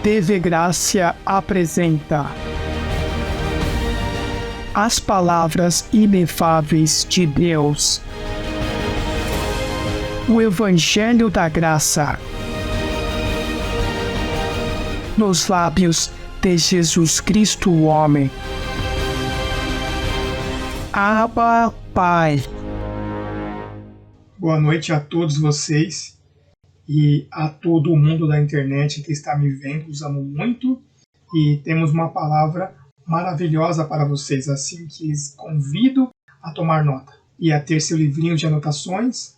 TV Grácia apresenta as palavras inefáveis de Deus. O Evangelho da Graça nos lábios de Jesus Cristo, o homem. Abba, Pai. Boa noite a todos vocês e a todo o mundo da internet que está me vendo. Os amo muito e temos uma palavra maravilhosa para vocês, assim que lhes convido a tomar nota e a ter seu livrinho de anotações,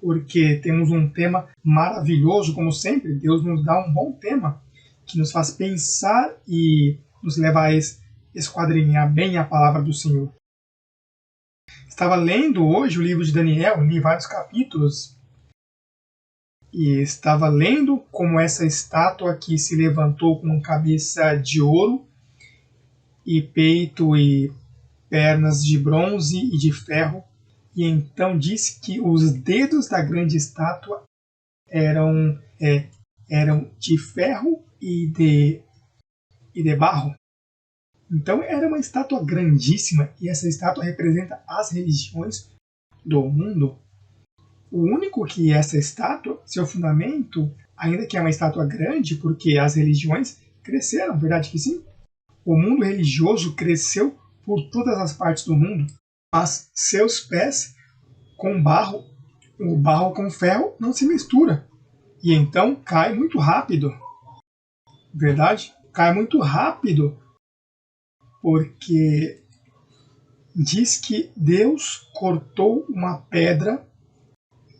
porque temos um tema maravilhoso, como sempre. Deus nos dá um bom tema que nos faz pensar e nos leva a esquadrinhar bem a palavra do Senhor. Estava lendo hoje o livro de Daniel, li vários capítulos, e estava lendo como essa estátua aqui se levantou com cabeça de ouro, e peito e pernas de bronze e de ferro, e então disse que os dedos da grande estátua eram de ferro e de barro. Então era uma estátua grandíssima, e essa estátua representa as religiões do mundo. O único que essa estátua, seu fundamento, ainda que é uma estátua grande, porque as religiões cresceram, verdade que sim? O mundo religioso cresceu por todas as partes do mundo, mas seus pés com barro, o barro com ferro não se mistura, e então cai muito rápido. Verdade? Cai muito rápido, porque diz que Deus cortou uma pedra,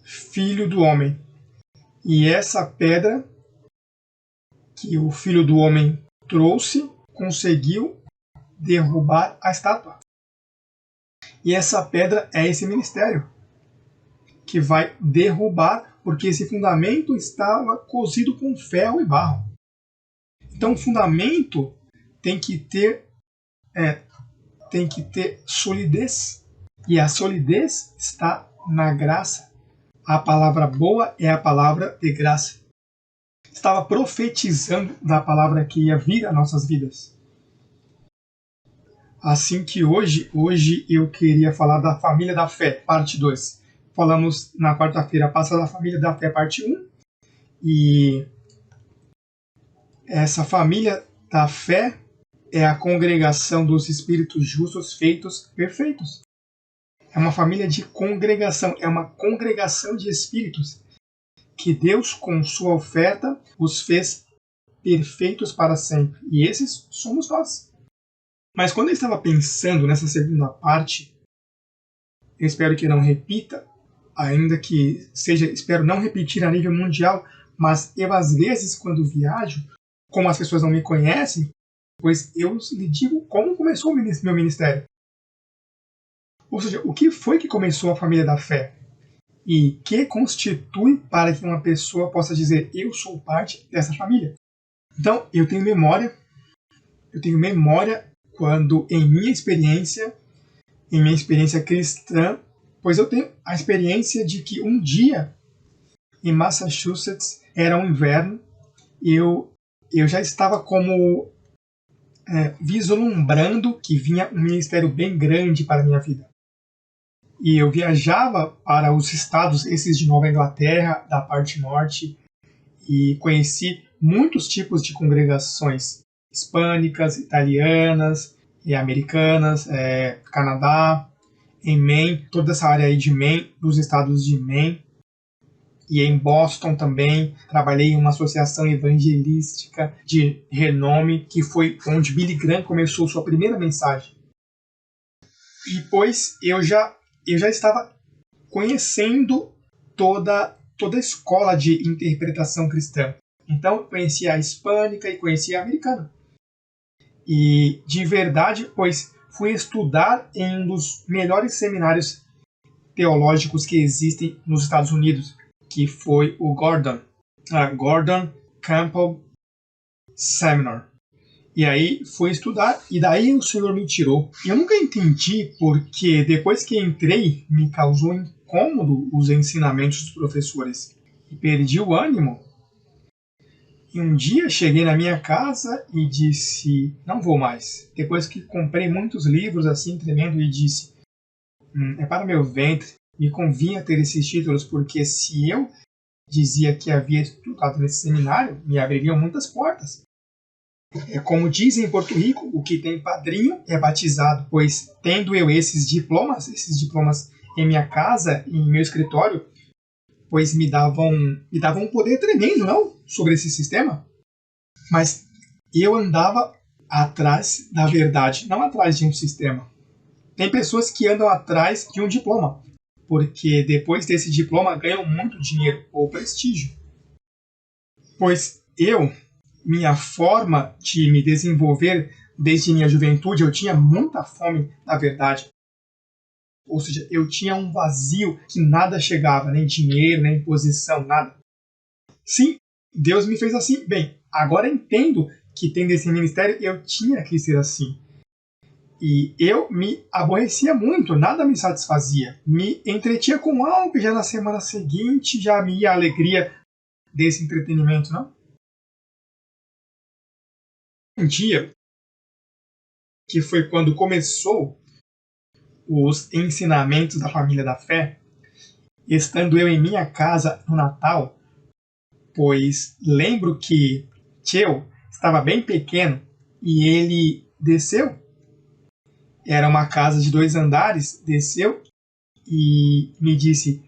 filho do homem. E essa pedra que o filho do homem trouxe conseguiu derrubar a estátua. E essa pedra é esse ministério que vai derrubar, porque esse fundamento estava cozido com ferro e barro. Então o fundamento tem que ter solidez. E a solidez está na graça. A palavra boa é a palavra de graça. Estava profetizando da palavra que ia vir às nossas vidas. Assim que hoje eu queria falar da família da fé, parte 2. Falamos na quarta-feira passada da família da fé, parte 1. E essa família da fé é a congregação dos espíritos justos feitos perfeitos. É uma família de congregação, é uma congregação de espíritos que Deus, com sua oferta, os fez perfeitos para sempre. E esses somos nós. Mas quando eu estava pensando nessa segunda parte, eu espero que não repita, ainda que seja, espero não repetir a nível mundial, mas eu às vezes, quando viajo, como as pessoas não me conhecem, pois eu lhe digo como começou o meu ministério. Ou seja, o que foi que começou a família da fé? E que constitui para que uma pessoa possa dizer, eu sou parte dessa família? Então, eu tenho memória quando em minha experiência cristã, pois eu tenho a experiência de que um dia, em Massachusetts, era um inverno, eu já estava como vislumbrando que vinha um ministério bem grande para a minha vida. E eu viajava para os estados, esses de Nova Inglaterra, da parte norte, e conheci muitos tipos de congregações hispânicas, italianas e americanas, Canadá, em Maine, toda essa área aí de Maine, dos estados de Maine. E em Boston também, trabalhei em uma associação evangelística de renome, que foi onde Billy Graham começou sua primeira mensagem. E depois eu já estava conhecendo toda a escola de interpretação cristã. Então, eu conhecia a hispânica e conhecia a americana. E, de verdade, pois fui estudar em um dos melhores seminários teológicos que existem nos Estados Unidos, que foi o Gordon Campbell Seminar. E aí fui estudar, e daí o Senhor me tirou. Eu nunca entendi porque depois que entrei, me causou incômodo os ensinamentos dos professores. E perdi o ânimo. E um dia cheguei na minha casa e disse, não vou mais. Depois que comprei muitos livros assim, tremendo, e disse, é para meu ventre, me convinha ter esses títulos, porque se eu dizia que havia estudado nesse seminário, me abririam muitas portas. É como dizem em Porto Rico, o que tem padrinho é batizado, pois tendo eu esses diplomas em minha casa, em meu escritório, pois me davam um poder tremendo, não? Sobre esse sistema. Mas eu andava atrás da verdade, não atrás de um sistema. Tem pessoas que andam atrás de um diploma, porque depois desse diploma ganham muito dinheiro ou prestígio. Pois minha forma de me desenvolver desde minha juventude, eu tinha muita fome da verdade. Ou seja, eu tinha um vazio que nada chegava, nem dinheiro, nem posição, nada. Sim, Deus me fez assim. Bem, agora entendo que tendo esse ministério, eu tinha que ser assim. E eu me aborrecia muito, nada me satisfazia. Me entretinha com algo e já na semana seguinte já me ia a alegria desse entretenimento, não? Um dia, que foi quando começou os ensinamentos da família da fé, estando eu em minha casa no Natal, pois lembro que Tio estava bem pequeno e ele desceu. Era uma casa de 2 andares, desceu e me disse,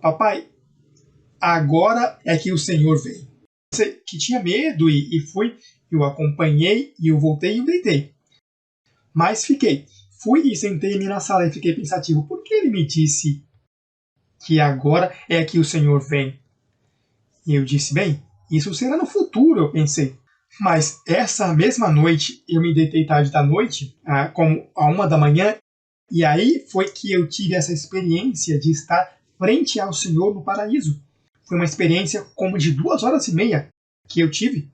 papai, agora é que o Senhor veio. Eu que tinha medo e fui, eu acompanhei e eu voltei e eu deitei. Mas fiquei. Fui e sentei-me na sala e fiquei pensativo. Por que ele me disse que agora é que o Senhor vem? E eu disse, bem, isso será no futuro, eu pensei. Mas essa mesma noite, eu me deitei tarde da noite, como a 1 da manhã, e aí foi que eu tive essa experiência de estar frente ao Senhor no paraíso. Foi uma experiência como de 2 horas e meia que eu tive.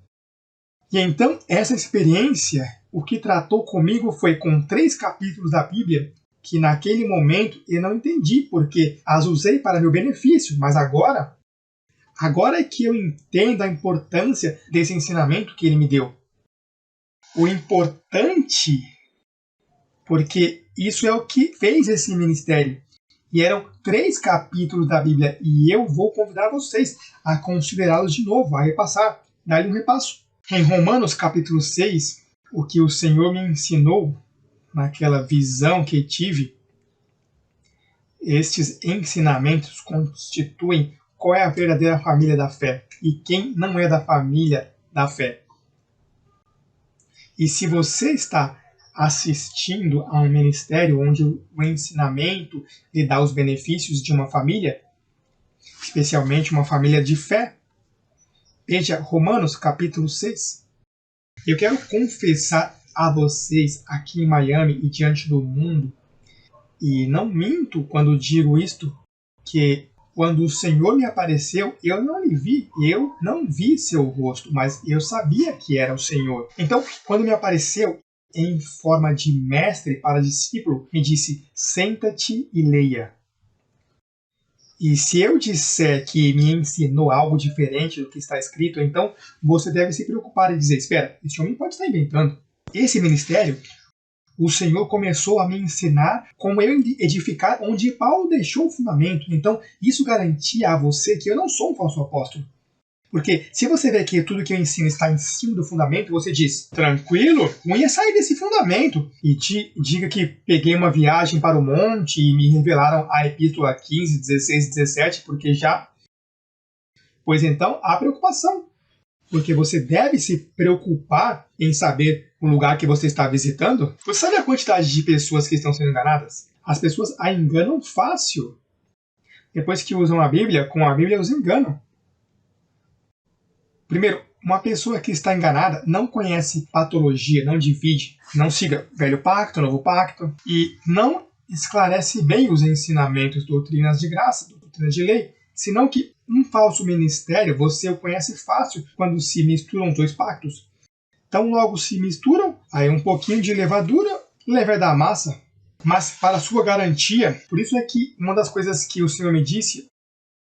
E então, essa experiência, o que tratou comigo foi com 3 capítulos da Bíblia, que naquele momento eu não entendi, porque as usei para meu benefício, mas agora é que eu entendo a importância desse ensinamento que ele me deu. O importante, porque isso é o que fez esse ministério. E eram 3 capítulos da Bíblia, e eu vou convidar vocês a considerá-los de novo, a repassar, dar-lhe um repasso. Em Romanos capítulo 6, o que o Senhor me ensinou, naquela visão que tive, estes ensinamentos constituem qual é a verdadeira família da fé e quem não é da família da fé. E se você está assistindo a um ministério onde o ensinamento lhe dá os benefícios de uma família, especialmente uma família de fé, veja Romanos capítulo 6. Eu quero confessar a vocês aqui em Miami e diante do mundo, e não minto quando digo isto, que quando o Senhor me apareceu, eu não vi seu rosto, mas eu sabia que era o Senhor. Então, quando me apareceu em forma de mestre para discípulo, me disse, senta-te e leia. E se eu disser que me ensinou algo diferente do que está escrito, então você deve se preocupar e dizer, espera, esse homem pode estar inventando. Esse ministério, o Senhor começou a me ensinar como eu edificar onde Paulo deixou o fundamento. Então, isso garantia a você que eu não sou um falso apóstolo. Porque se você vê que tudo que eu ensino está em cima do fundamento, você diz, tranquilo, não ia sair desse fundamento. E diga que peguei uma viagem para o monte e me revelaram a epístola 15, 16 e 17, porque já... Pois então, há preocupação. Porque você deve se preocupar em saber o lugar que você está visitando. Você sabe a quantidade de pessoas que estão sendo enganadas? As pessoas a enganam fácil. Depois que usam a Bíblia, com a Bíblia os enganam. Primeiro, uma pessoa que está enganada não conhece patologia, não divide, não siga velho pacto, novo pacto, e não esclarece bem os ensinamentos, doutrinas de graça, doutrinas de lei, senão que um falso ministério você o conhece fácil quando se misturam 2 pactos. Então logo se misturam, aí um pouquinho de levadura, levar da massa. Mas para sua garantia, por isso é que uma das coisas que o Senhor me disse,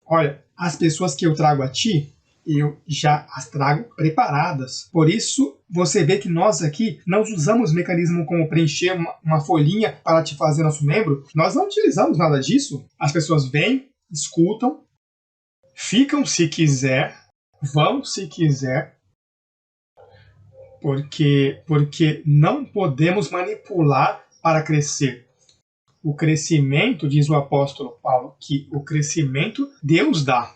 olha, as pessoas que eu trago a ti, eu já as trago preparadas. Por isso, você vê que nós aqui não usamos mecanismo como preencher uma folhinha para te fazer nosso membro. Nós não utilizamos nada disso. As pessoas vêm, escutam, ficam se quiser, vão se quiser, porque não podemos manipular para crescer. O crescimento, diz o apóstolo Paulo, que o crescimento Deus dá.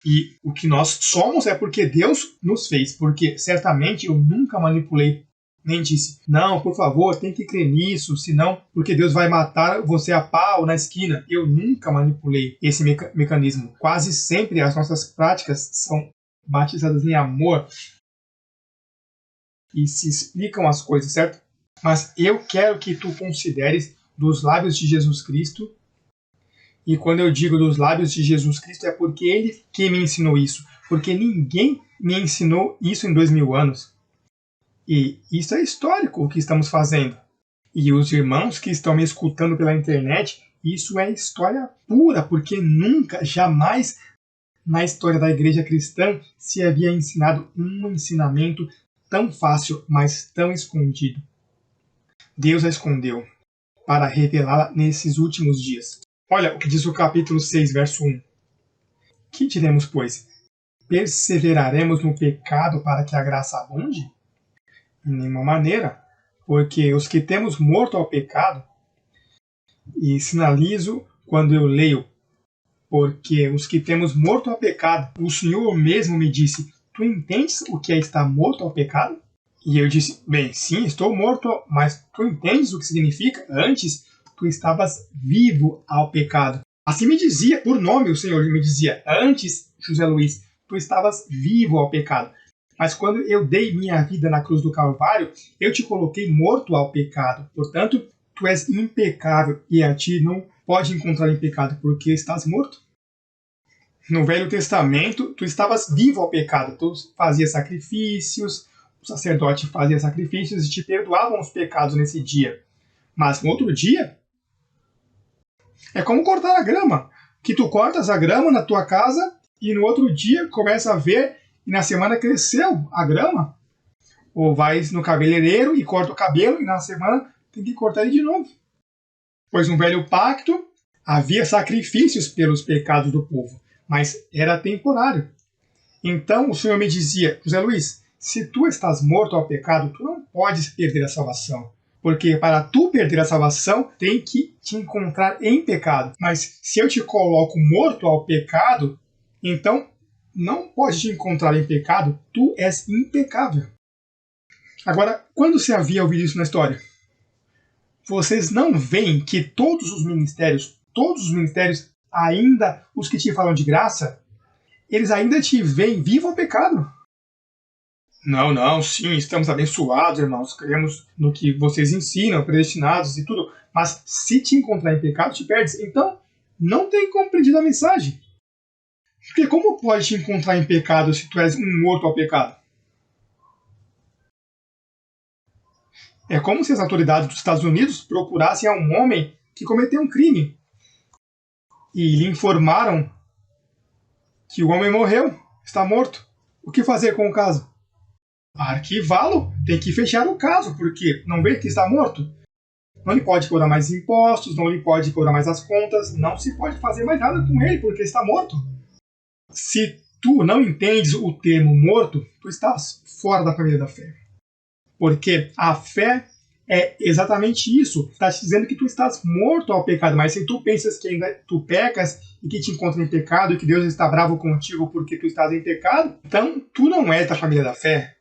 E o que nós somos é porque Deus nos fez. Porque certamente eu nunca manipulei, nem disse, não, por favor, tem que crer nisso, senão, porque Deus vai matar você a pau na esquina. Eu nunca manipulei esse mecanismo. Quase sempre as nossas práticas são batizadas em amor e se explicam as coisas, certo? Mas eu quero que tu consideres dos lábios de Jesus Cristo. E quando eu digo dos lábios de Jesus Cristo, é porque Ele que me ensinou isso. Porque ninguém me ensinou isso em 2000 anos. E isso é histórico o que estamos fazendo. E os irmãos que estão me escutando pela internet, isso é história pura, porque nunca, jamais, na história da igreja cristã, se havia ensinado um ensinamento tão fácil, mas tão escondido. Deus a escondeu para revelá-la nesses últimos dias. Olha o que diz o capítulo 6, verso 1. Que diremos, pois? Perseveraremos no pecado para que a graça abunde? De nenhuma maneira, porque os que temos morto ao pecado, e sinalizo quando eu leio, porque os que temos morto ao pecado, o Senhor mesmo me disse, tu entendes o que é estar morto ao pecado? E eu disse, bem, sim, estou morto, mas tu entendes o que significa? Antes, tu estavas vivo ao pecado. Assim me dizia, por nome o Senhor me dizia, antes, José Luiz, tu estavas vivo ao pecado. Mas quando eu dei minha vida na cruz do Calvário, eu te coloquei morto ao pecado. Portanto, tu és impecável e a ti não pode encontrar em pecado, porque estás morto. No Velho Testamento, tu estavas vivo ao pecado. Tu fazias sacrifícios, o sacerdote fazia sacrifícios e te perdoavam os pecados nesse dia. Mas no outro dia, é como cortar a grama, que tu cortas a grama na tua casa e no outro dia começa a ver e na semana cresceu a grama. Ou vais no cabeleireiro e corta o cabelo e na semana tem que cortar ele de novo. Pois no velho pacto havia sacrifícios pelos pecados do povo, mas era temporário. Então o Senhor me dizia, José Luiz, se tu estás morto ao pecado, tu não podes perder a salvação. Porque para tu perder a salvação, tem que te encontrar em pecado. Mas se eu te coloco morto ao pecado, então não pode te encontrar em pecado, tu és impecável. Agora, quando se havia ouvido isso na história? Vocês não veem que todos os ministérios, ainda os que te falam de graça, eles ainda te veem vivo ao pecado. Não, sim, estamos abençoados, irmãos, cremos no que vocês ensinam, predestinados e tudo, mas se te encontrar em pecado, te perdes. Então, não tem compreendido a mensagem. Porque como pode te encontrar em pecado se tu és um morto ao pecado? É como se as autoridades dos Estados Unidos procurassem a um homem que cometeu um crime e lhe informaram que o homem morreu, está morto. O que fazer com o caso? Arquivá-lo, tem que fechar o caso, porque não vê que está morto. Não lhe pode cobrar mais impostos, não lhe pode cobrar mais as contas, não se pode fazer mais nada com ele, porque está morto. Se tu não entendes o termo morto, tu estás fora da família da fé. Porque a fé é exatamente isso. Está te dizendo que tu estás morto ao pecado, mas se tu pensas que ainda tu pecas e que te encontra em pecado e que Deus está bravo contigo porque tu estás em pecado, então tu não és da família da fé.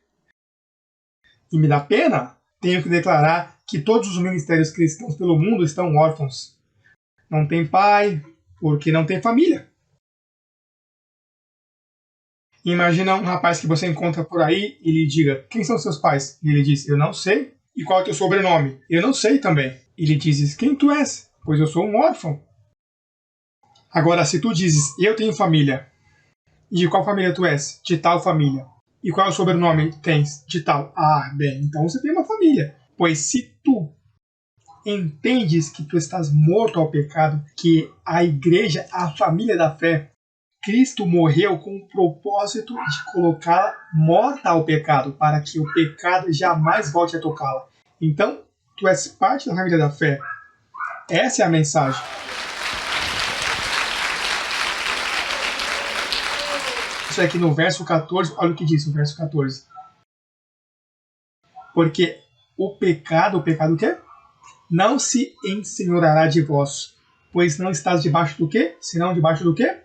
E me dá pena, tenho que declarar que todos os ministérios cristãos pelo mundo estão órfãos. Não tem pai, porque não tem família. Imagina um rapaz que você encontra por aí e lhe diga, quem são seus pais? E ele diz, eu não sei. E qual é o teu sobrenome? Eu não sei também. E ele diz, quem tu és? Pois eu sou um órfão. Agora, se tu dizes, eu tenho família, e de qual família tu és? De tal família. E qual é o sobrenome tens? De tal. Ah, bem, então você tem uma família. Pois se tu entendes que tu estás morto ao pecado, que a igreja, a família da fé, Cristo morreu com o propósito de colocá-la morta ao pecado, para que o pecado jamais volte a tocá-la. Então, tu és parte da família da fé. Essa é a mensagem. Isso aqui no verso 14, olha o que diz o verso 14. Porque o pecado o quê? Não se ensenhorará de vós, pois não estás debaixo do quê? Senão debaixo do quê?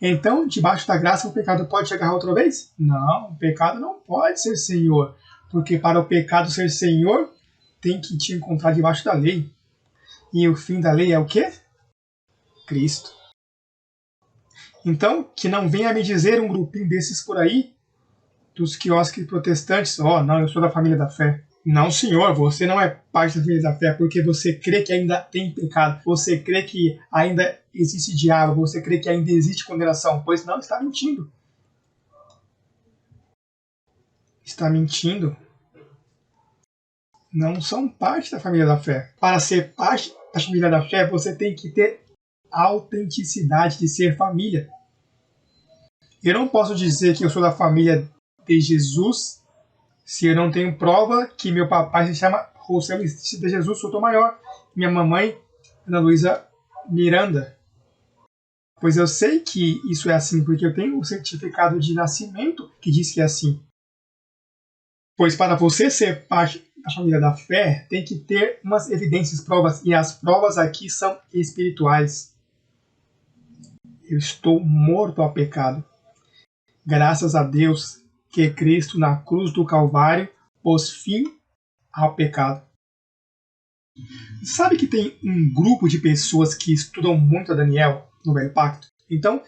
Então, debaixo da graça, o pecado pode te agarrar outra vez? Não, o pecado não pode ser senhor, porque para o pecado ser senhor, tem que te encontrar debaixo da lei. E o fim da lei é o quê? Cristo. Então, que não venha me dizer um grupinho desses por aí, dos quiosques protestantes, não, eu sou da família da fé. Não, senhor, você não é parte da família da fé porque você crê que ainda tem pecado, você crê que ainda existe diabo, você crê que ainda existe condenação. Pois não, está mentindo. Está mentindo. Não são parte da família da fé. Para ser parte da família da fé, você tem que ter autenticidade de ser família. Eu não posso dizer que eu sou da família de Jesus se eu não tenho prova que meu papai se chama José Luiz de Jesus Sotomayor, minha mamãe Ana Luísa Miranda. Pois eu sei que isso é assim, porque eu tenho o certificado de nascimento que diz que é assim. Pois para você ser parte da família da fé, tem que ter umas evidências, provas, e as provas aqui são espirituais. Eu estou morto ao pecado. Graças a Deus que Cristo na cruz do Calvário pôs fim ao pecado. Sabe que tem um grupo de pessoas que estudam muito a Daniel no Velho Pacto? Então,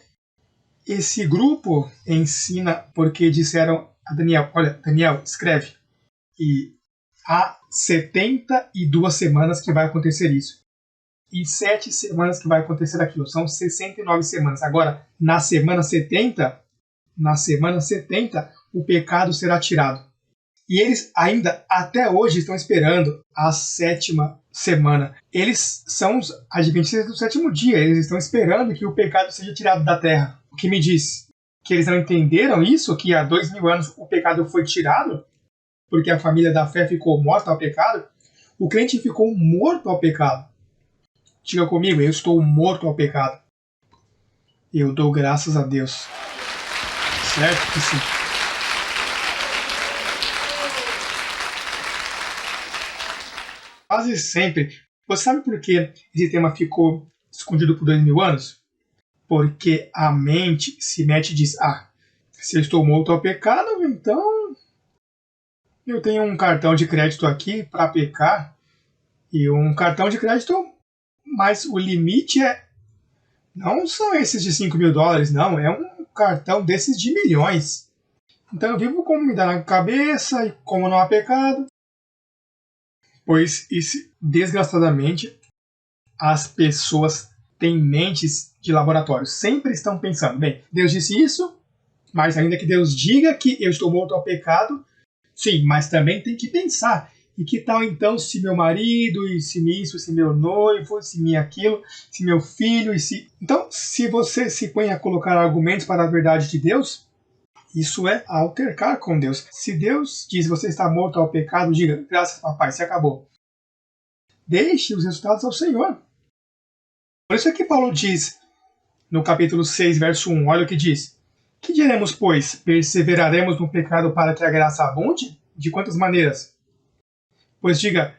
esse grupo ensina porque disseram a Daniel, olha, Daniel, escreve. E há 72 semanas que vai acontecer isso. E 7 semanas que vai acontecer aquilo. São 69 semanas. Agora, na semana 70, o pecado será tirado. E eles ainda, até hoje, estão esperando a 7ª semana. Eles são os adventistas do 7º dia. Eles estão esperando que o pecado seja tirado da terra. O que me diz? Que eles não entenderam isso? Que há 2000 anos o pecado foi tirado? Porque a família da fé ficou morta ao pecado? O crente ficou morto ao pecado. Diga comigo, eu estou morto ao pecado. Eu dou graças a Deus. Certo que sim. Quase sempre. Você sabe por que esse tema ficou escondido por 2000 anos? Porque a mente se mete e diz, se eu estou morto ao pecado, então eu tenho um cartão de crédito aqui para pecar, e um cartão de crédito, mas o limite não são esses de $5.000, não, é um cartão desses de milhões. Então eu vivo como me dá na cabeça e como não há pecado. Pois, desgraçadamente, as pessoas têm mentes de laboratório. Sempre estão pensando, bem, Deus disse isso, mas ainda que Deus diga que eu estou morto ao pecado, sim, mas também tem que pensar. E que tal então se meu marido, e se isso, se meu noivo, se minha aquilo, se meu filho, e se... Então, se você se põe a colocar argumentos para a verdade de Deus, isso é altercar com Deus. Se Deus diz você está morto ao pecado, diga, graças papai, se acabou. Deixe os resultados ao Senhor. Por isso é que Paulo diz, no capítulo 6, verso 1, olha o que diz. Que diremos, pois? Perseveraremos no pecado para que a graça abunde? De quantas maneiras? Pois diga,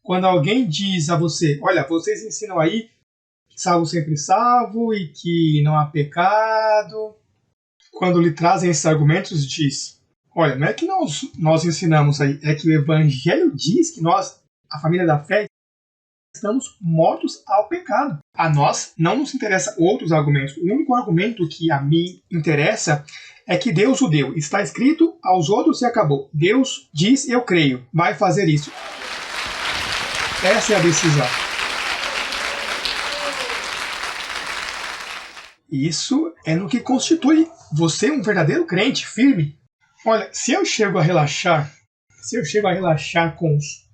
quando alguém diz a você, olha, vocês ensinam aí que salvo sempre salvo e que não há pecado. Quando lhe trazem esses argumentos, diz, olha, não é que nós ensinamos aí, é que o Evangelho diz que nós, a família da fé, estamos mortos ao pecado. A nós não nos interessa outros argumentos. O único argumento que a mim interessa é que Deus o deu. Está escrito aos outros e acabou. Deus diz, eu creio. Vai fazer isso. Essa é a decisão. Isso é no que constitui você um verdadeiro crente, firme. Olha, se eu chego a relaxar com os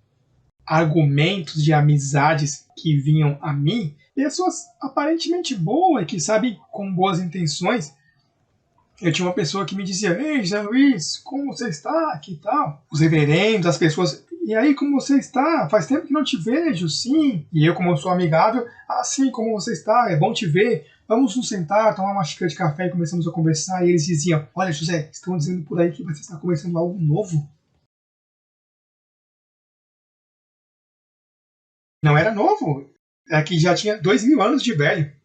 argumentos de amizades que vinham a mim, pessoas aparentemente boas, que sabem com boas intenções. Eu tinha uma pessoa que me dizia: ei, José Luiz, como você está? Que tal? Os reverendos, as pessoas: e aí, como você está? Faz tempo que não te vejo, sim. E eu, como eu sou amigável: ah, sim, como você está? É bom te ver. Vamos nos sentar, tomar uma xícara de café e começamos a conversar. E eles diziam: olha, José, estão dizendo por aí que você está começando algo novo. Não era novo, é que já tinha 2000 anos de velho,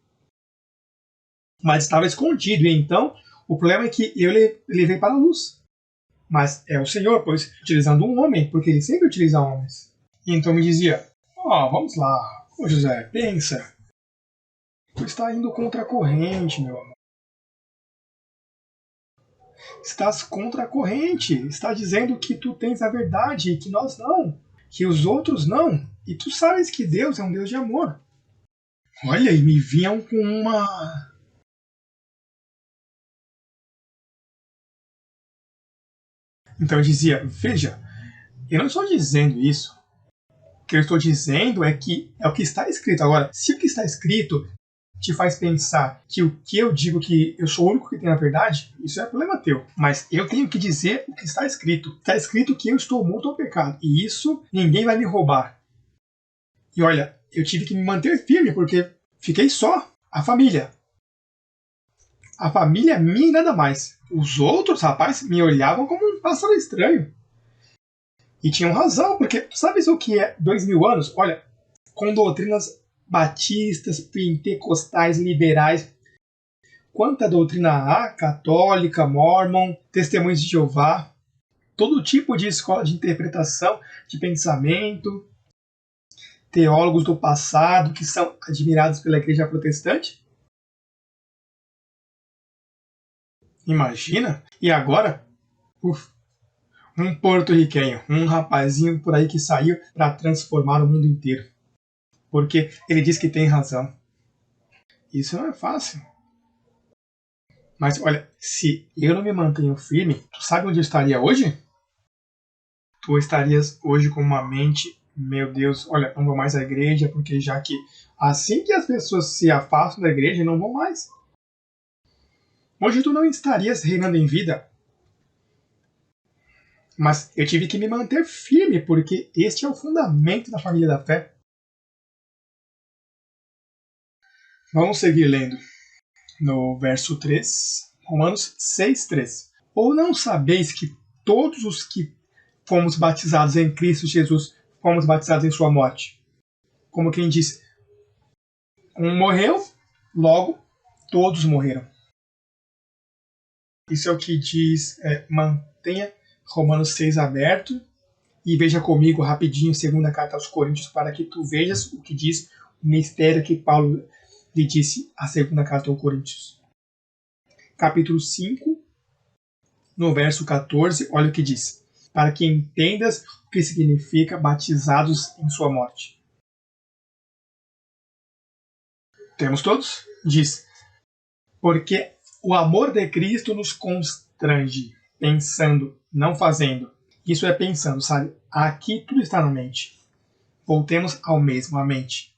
mas estava escondido. E então, o problema é que eu levei para a luz. Mas é o Senhor, pois utilizando um homem, porque ele sempre utiliza homens. E então me dizia: vamos lá, ô José, pensa. Tu está indo contra a corrente, meu amor. Estás contra a corrente. Está dizendo que tu tens a verdade e que nós não. Que os outros não. E tu sabes que Deus é um Deus de amor. Olha, e me vinham com uma... Então eu dizia: veja, eu não estou dizendo isso. O que eu estou dizendo é que é o que está escrito. Agora, se o que está escrito te faz pensar que o que eu digo que eu sou o único que tem a verdade, isso é problema teu. Mas eu tenho que dizer o que está escrito. Está escrito que eu estou morto ao pecado. E isso ninguém vai me roubar. E olha, eu tive que me manter firme porque fiquei só. A família. A família minha e nada mais. Os outros, rapaz, me olhavam como um pássaro estranho. E tinham razão, porque sabes o que é 2000 anos? Olha, com doutrinas batistas, pentecostais, liberais. Quanta doutrina há, católica, mormon, testemunhos de Jeová, todo tipo de escola de interpretação, de pensamento, teólogos do passado que são admirados pela igreja protestante. Imagina? E agora, um porto-riquenho, um rapazinho por aí que saiu para transformar o mundo inteiro. Porque ele diz que tem razão. Isso não é fácil. Mas olha, se eu não me mantenho firme, tu sabe onde eu estaria hoje? Tu estarias hoje com uma mente: meu Deus, olha, não vou mais à igreja, porque já que assim que as pessoas se afastam da igreja, não vão mais. Hoje tu não estarias reinando em vida. Mas eu tive que me manter firme, porque este é o fundamento da família da fé. Vamos seguir lendo no verso 3, Romanos 6:3. Ou não sabeis que todos os que fomos batizados em Cristo Jesus fomos batizados em sua morte? Como quem diz, um morreu, logo todos morreram. Isso é o que diz, mantenha Romanos 6 aberto e veja comigo rapidinho a segunda carta aos Coríntios para que tu vejas o que diz o mistério que Paulo lhe disse a segunda carta aos Coríntios. Capítulo 5, no verso 14, olha o que diz: para que entendas o que significa batizados em sua morte. Temos todos? Diz: porque o amor de Cristo nos constrange, pensando, não fazendo. Isso é pensando, sabe? Aqui tudo está na mente. Voltemos ao mesmo, a mente.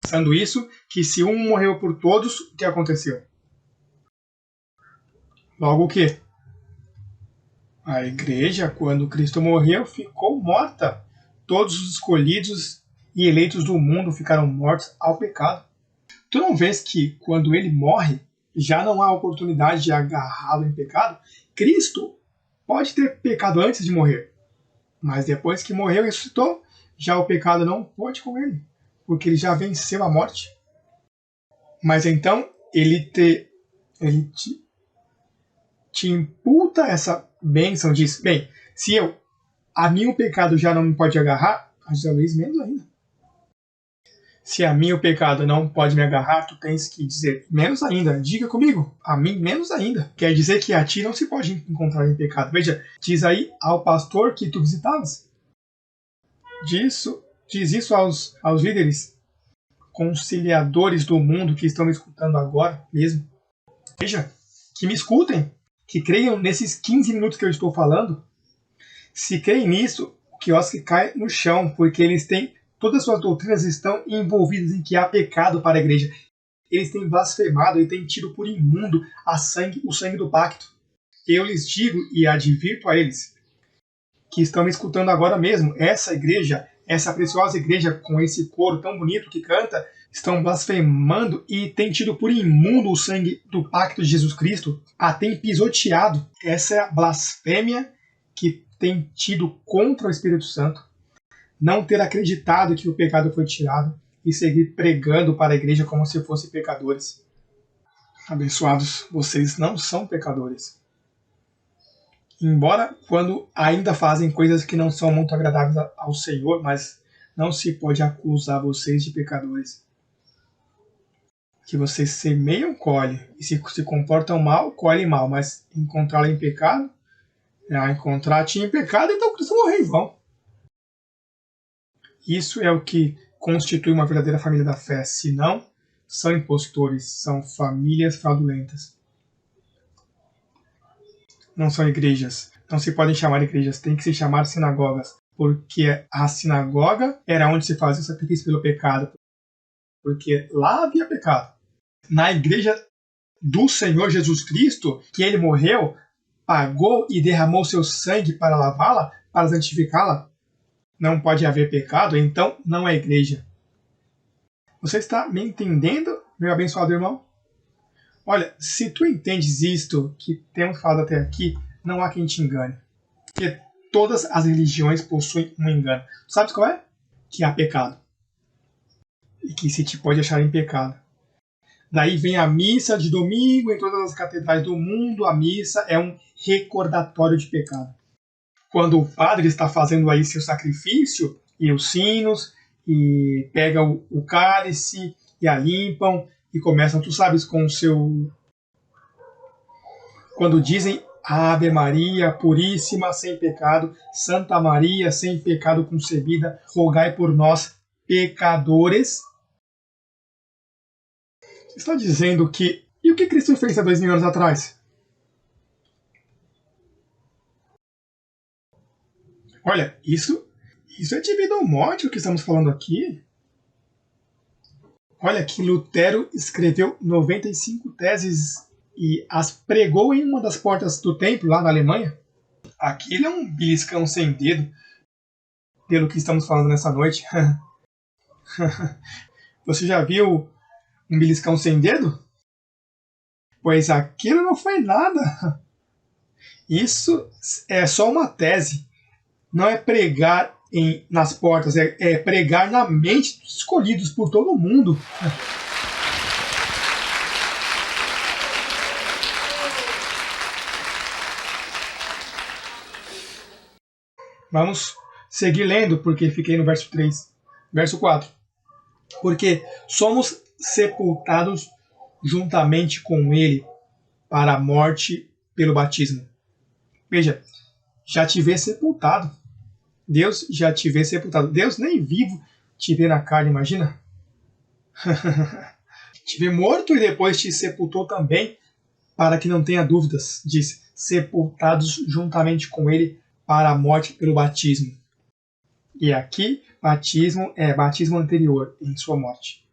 Pensando isso, que se um morreu por todos, o que aconteceu? Logo o quê? A igreja, quando Cristo morreu, ficou morta. Todos os escolhidos e eleitos do mundo ficaram mortos ao pecado. Tu não vês que quando ele morre, já não há oportunidade de agarrá-lo em pecado? Cristo pode ter pecado antes de morrer, mas depois que morreu e ressuscitou, já o pecado não pode com ele, porque ele já venceu a morte. Mas então ele te imputa essa bênção, diz: bem, se a mim o pecado já não me pode agarrar, a José Luiz menos ainda. Se a mim o pecado não pode me agarrar, tu tens que dizer menos ainda. Diga comigo, a mim menos ainda. Quer dizer que a ti não se pode encontrar em pecado. Veja, diz aí ao pastor que tu visitavas. Diz isso aos líderes conciliadores do mundo que estão me escutando agora mesmo. Veja, que me escutem, que creiam nesses 15 minutos que eu estou falando. Se creem nisso, o quiosque cai no chão, porque eles têm Todas as suas doutrinas estão envolvidas em que há pecado para a igreja. Eles têm blasfemado e têm tido por imundo o sangue do pacto. Eu lhes digo e advirto a eles, que estão me escutando agora mesmo, essa igreja, essa preciosa igreja com esse coro tão bonito que canta, estão blasfemando e têm tido por imundo o sangue do pacto de Jesus Cristo, a têm pisoteado. Essa é a blasfêmia que tem tido contra o Espírito Santo. Não ter acreditado que o pecado foi tirado e seguir pregando para a igreja como se fossem pecadores. Abençoados, vocês não são pecadores. Embora quando ainda fazem coisas que não são muito agradáveis ao Senhor, mas não se pode acusar vocês de pecadores. Que vocês semeiam, colhem, e se comportam mal, colhem mal, mas encontrá-lo em pecado, encontrar-te em pecado, então Cristo morreu em vão. Isso é o que constitui uma verdadeira família da fé, senão são impostores, são famílias fraudulentas. Não são igrejas, não se podem chamar igrejas, tem que se chamar sinagogas, porque a sinagoga era onde se fazia o sacrifício pelo pecado, porque lá havia pecado. Na igreja do Senhor Jesus Cristo, que ele morreu, pagou e derramou seu sangue para lavá-la, para santificá-la, não pode haver pecado, então não é igreja. Você está me entendendo, meu abençoado irmão? Olha, se tu entendes isto que temos falado até aqui, não há quem te engane. Porque todas as religiões possuem um engano. Sabe qual é? Que há pecado. E que se te pode achar em pecado. Daí vem a missa de domingo em todas as catedrais do mundo. A missa é um recordatório de pecado. Quando o padre está fazendo aí seu sacrifício, e os sinos, e pega o cálice, e a limpam, e começam, tu sabes, com o seu... Quando dizem Ave Maria, puríssima, sem pecado, Santa Maria, sem pecado concebida, rogai por nós, pecadores. Está dizendo que... E o que Cristo fez há 2000 anos atrás? Olha, isso é de vida ou morte o que estamos falando aqui. Olha que Lutero escreveu 95 teses e as pregou em uma das portas do templo lá na Alemanha. Aquilo é um beliscão sem dedo, pelo que estamos falando nessa noite. Você já viu um beliscão sem dedo? Pois aquilo não foi nada. Isso é só uma tese. Não é pregar nas portas, é pregar na mente dos escolhidos por todo mundo. Vamos seguir lendo, porque fiquei no verso 3. Verso 4. Porque somos sepultados juntamente com ele para a morte pelo batismo. Veja, já te vê sepultado. Deus já te vê sepultado. Deus nem vivo te vê na carne, imagina? Te vê morto e depois te sepultou também, para que não tenha dúvidas. Diz, sepultados juntamente com ele para a morte pelo batismo. E aqui, batismo é batismo anterior, em sua morte.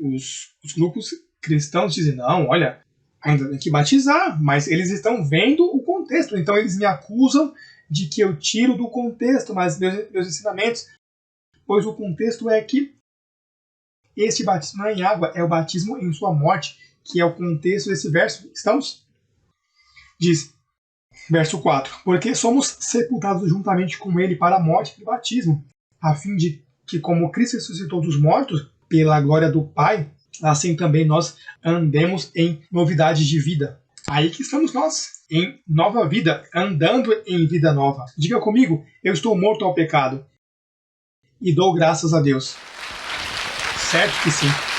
Os grupos cristãos dizem, não, olha, ainda tem que batizar, mas eles estão vendo o contexto, então eles me acusam de que eu tiro do contexto mas meus ensinamentos, pois o contexto é que este batismo não é em água, é o batismo em sua morte, que é o contexto desse verso. Estamos? Diz, verso 4, porque somos sepultados juntamente com ele para a morte pelo batismo, a fim de que, como Cristo ressuscitou dos mortos, pela glória do Pai, assim também nós andemos em novidade de vida. Aí que estamos nós, em nova vida, andando em vida nova. Diga comigo, eu estou morto ao pecado e dou graças a Deus. Certo que sim.